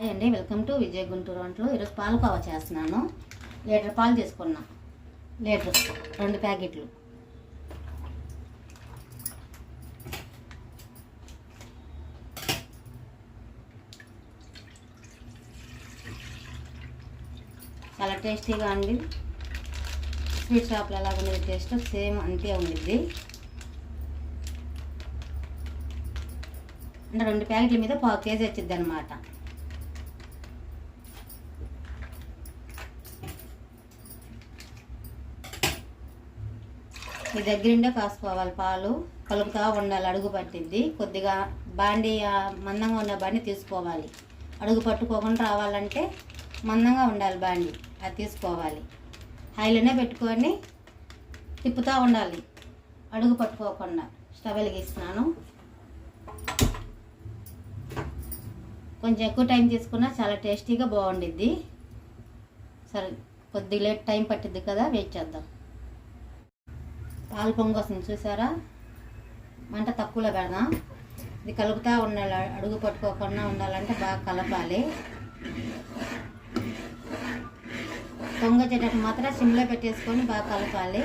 Hi అండి, welcome to Vijay Guntur వంటలు. ఈరోజు పాలకోవా చేస్తున్నాను. లీటర్ పాలు తీసుకున్నా, లీటర్ 2 ప్యాకెట్లు. చాలా టేస్టీగా అండి. స్వీట్ షాప్లో ఎలాగ ఉండేది టేస్ట్ సేమ్ అంతే ఉండిద్ది. అంటే 2 ప్యాకెట్ల మీద 1/2 కేజీ వచ్చింది అనమాట. మీ దగ్గరుండే కాసుకోవాలి. పాలు కలుపుతా ఉండాలి, అడుగు పట్టింది. కొద్దిగా బాండి మందంగా ఉన్న బాండి తీసుకోవాలి. అడుగు పట్టుకోకుండా రావాలంటే మందంగా ఉండాలి బాండి, అది తీసుకోవాలి. హైలోనే పెట్టుకొని తిప్పుతూ ఉండాలి, అడుగు పట్టుకోకుండా. స్టవ్ వెలిగిస్తున్నాను. కొంచెం ఎక్కువ టైం తీసుకున్నా చాలా టేస్టీగా బాగుండిద్ది. సరే, కొద్దిగా లేట్ టైం పట్టిద్ది కదా, వెయిట్ చేద్దాం. పాలు పొంగు వస్తుంది చూసారా, మంట తక్కువలో పెడదాం. ఇది కలుపుతూ ఉండాలి, అడుగు పట్టుకోకుండా ఉండాలంటే బాగా కలపాలి. పొంగు వచ్చేటప్పుడు మాత్రం సిమ్లో పెట్టేసుకొని బాగా కలపాలి.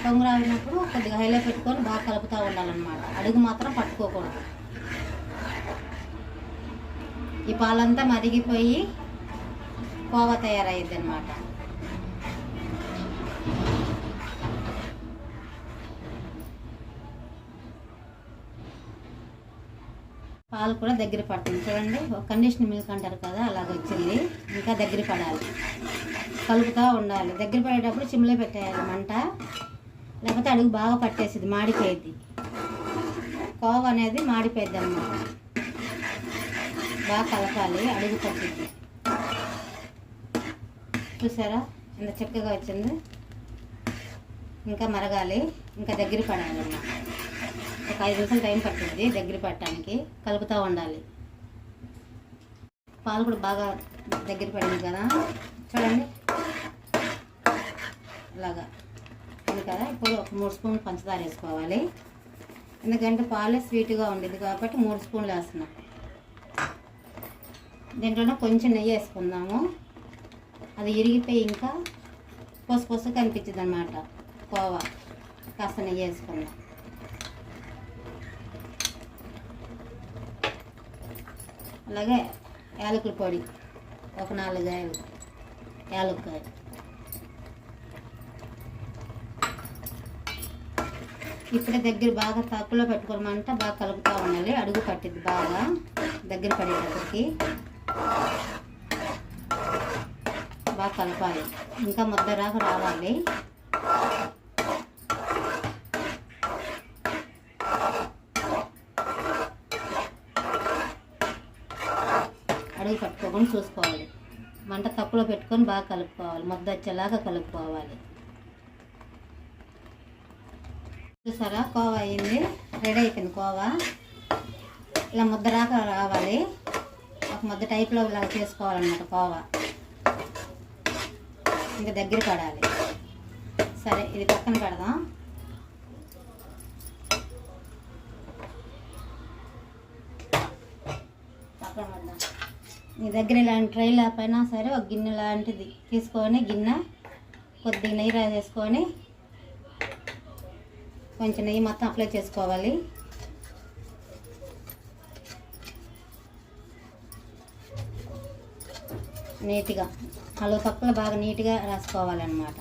పొంగు రావినప్పుడు కొద్దిగా హైలో పెట్టుకొని బాగా కలుపుతూ ఉండాలన్నమాట, అడుగు మాత్రం పట్టుకోకూడదు. ఈ పాలంతా మరిగిపోయి కోవా తయారయ్యిద్ది అన్నమాట. పాలు కూడా దగ్గర పడుతుంది చూడండి. ఒక కండిషన్ మిల్క్ అంటారు కదా, అలాగ వచ్చింది. ఇంకా దగ్గర పడాలి, కలుపుతూ ఉండాలి. దగ్గర పడేటప్పుడు సిమ్లో పెట్టేయాలి మంట, లేకపోతే అడుగు బాగా పట్టేసింది, మాడిపోయింది. కోవా అనేది మాడిపోయింది అన్నమాట. బాగా కలపాలి, అడుగు పట్టింది. చూసారా ఎంత చక్కగా వచ్చింది. ఇంకా మరగాలి, ఇంకా దగ్గర పడాలి అన్నమాట. ఒక 5 నిమిషాలు టైం పట్టింది దగ్గర పట్టడానికి, కలుపుతూ ఉండాలి. పాలు కూడా బాగా దగ్గర పడింది కదా చూడండి, ఇలాగా ఉంది కదా. ఇప్పుడు ఒక 3 స్పూన్లు పంచదార వేసుకోవాలి. ఎందుకంటే పాలే స్వీట్గా ఉండేది కాబట్టి 3 స్పూన్లు వేస్తున్నాం. దీంట్లోనే కొంచెం నెయ్యి వేసుకుందాము. అది ఇరిగిపోయి ఇంకా పొసు కనిపించింది అన్నమాట కోవా. కాస్త నెయ్యి వేసుకుందాం. అలాగే యాలకుల పొడి ఒక 4 యాలక్కాయలు. ఇప్పుడే దగ్గర బాగా తక్కువలో పెట్టుకోమంటే బాగా కలుపుతూ ఉండాలి, అడుగు పట్టింది బాగా దగ్గర పడేటప్పటికి. బాగా కలపాలి, ఇంకా ముద్దరాగా రావాలి. అడుగు పట్టుకోకుండా చూసుకోవాలి. మంట తక్కువలో పెట్టుకొని బాగా కలుపుకోవాలి, ముద్ద వచ్చేలాగా కలుపుకోవాలి. చూసారా, కోవా అయింది, రెడీ అయిపోయింది కోవా. ఇలా ముద్ద రాక రావాలి, ఒక ముద్ద టైప్లో ఇలా చేసుకోవాలన్నమాట కోవా. ఇంకా దగ్గర పడాలి. సరే, ఇది పక్కన పెడదాం. పక్కన పెడదాం. మీ దగ్గర ఇలాంటి ట్రై లేకపోయినా సరే ఒక గిన్నె లాంటిది తీసుకొని, గిన్నె కొద్దిగా నెయ్యి రాసేసుకొని కొంచెం నెయ్యి మొత్తం అప్లై చేసుకోవాలి. నీట్గా హలో తక్కువలో బాగా నీట్గా రాసుకోవాలన్నమాట.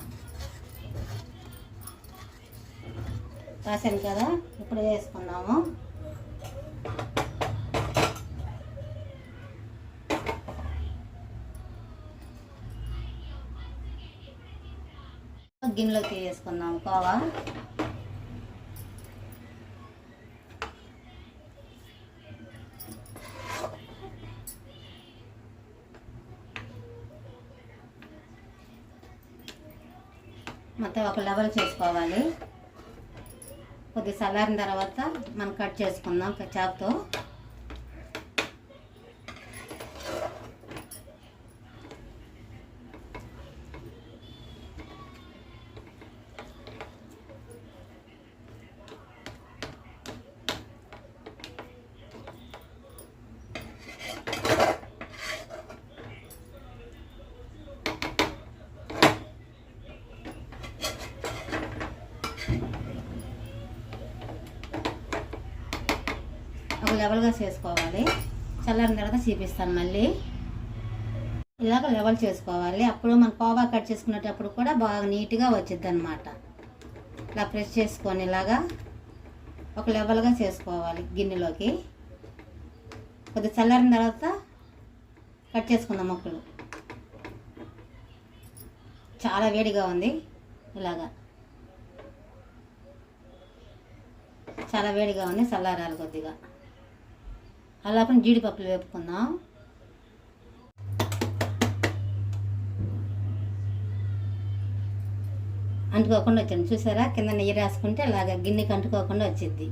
రాశాను కదా, ఇప్పుడు వేసుకున్నాము. గిన్నెలోకి వేసుకుందాము కోవా. మొత్తం ఒక లెవెల్ చేసుకోవాలి. కొద్దిగా చల్లారిన తర్వాత మనం కట్ చేసుకుందాం చాకుతో. ఒక లెవెల్గా చేసుకోవాలి. చల్లారిన తర్వాత చూపిస్తాను మళ్ళీ. ఇలాగ లెవెల్ చేసుకోవాలి. అప్పుడు మనం కోవా కట్ చేసుకునేటప్పుడు కూడా బాగా నీట్గా వచ్చింది అనమాట. ఇలా ప్రెస్ చేసుకొని ఇలాగా ఒక లెవెల్గా చేసుకోవాలి గిన్నెలోకి. కొద్దిగా చల్లారిన తర్వాత కట్ చేసుకుందాం ముక్కలు. చాలా వేడిగా ఉంది. ఇలాగా చాలా వేడిగా ఉంది, చల్లారాలి కొద్దిగా. అలా జీడిపప్పులు వేపుకుందాం. అంటుకోకుండా వచ్చింది చూసారా, కింద నెయ్యి రాసుకుంటే ఇలాగ గిన్నెకి అంటుకోకుండా వచ్చింది.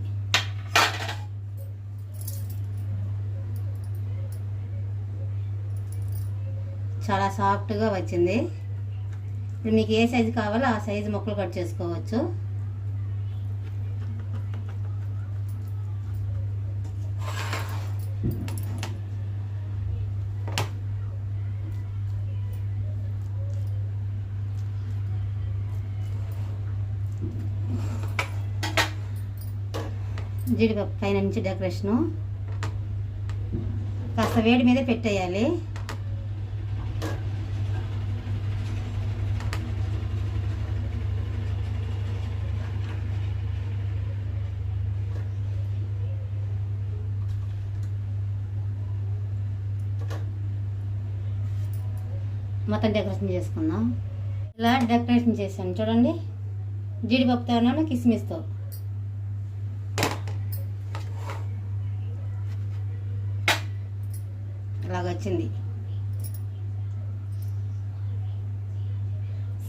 చాలా సాఫ్ట్గా వచ్చింది. ఇప్పుడు మీకు ఏ సైజు కావాలో ఆ సైజు ముక్కలు కట్ చేసుకోవచ్చు. జీడిపప్పు పైన నుంచి డెకరేషను కాస్త వేడి మీద పెట్టేయాలి. మొత్తం డెకరేషన్ చేసుకుందాం. ఇలా డెకరేషన్ చేశాను చూడండి, జీడిపప్పుతో కిస్మిస్తో. ఇలాగొచ్చింది.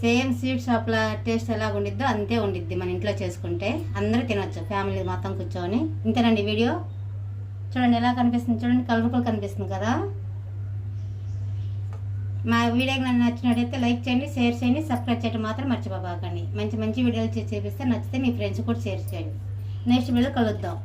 సేమ్ స్వీట్ షాప్ల టేస్ట్ ఎలాగ ఉండిద్దో అంతే ఉండిద్ది మన ఇంట్లో చేసుకుంటే. అందరూ తినొచ్చు, ఫ్యామిలీ మొత్తం కూర్చొని. ఇంతేనండి వీడియో. చూడండి ఎలా కనిపిస్తుంది, చూడండి కలర్ఫుల్ కనిపిస్తుంది కదా. మా వీడియోకి నన్ను నచ్చినట్టయితే లైక్ చేయండి, షేర్ చేయండి, సబ్స్క్రైబ్ చేయడం మాత్రం మర్చిపోకండి. మంచి మంచి వీడియోలు చేపిస్తే నచ్చితే మీ ఫ్రెండ్స్ కూడా షేర్ చేయండి. నెక్స్ట్ వీడియో కలుద్దాం.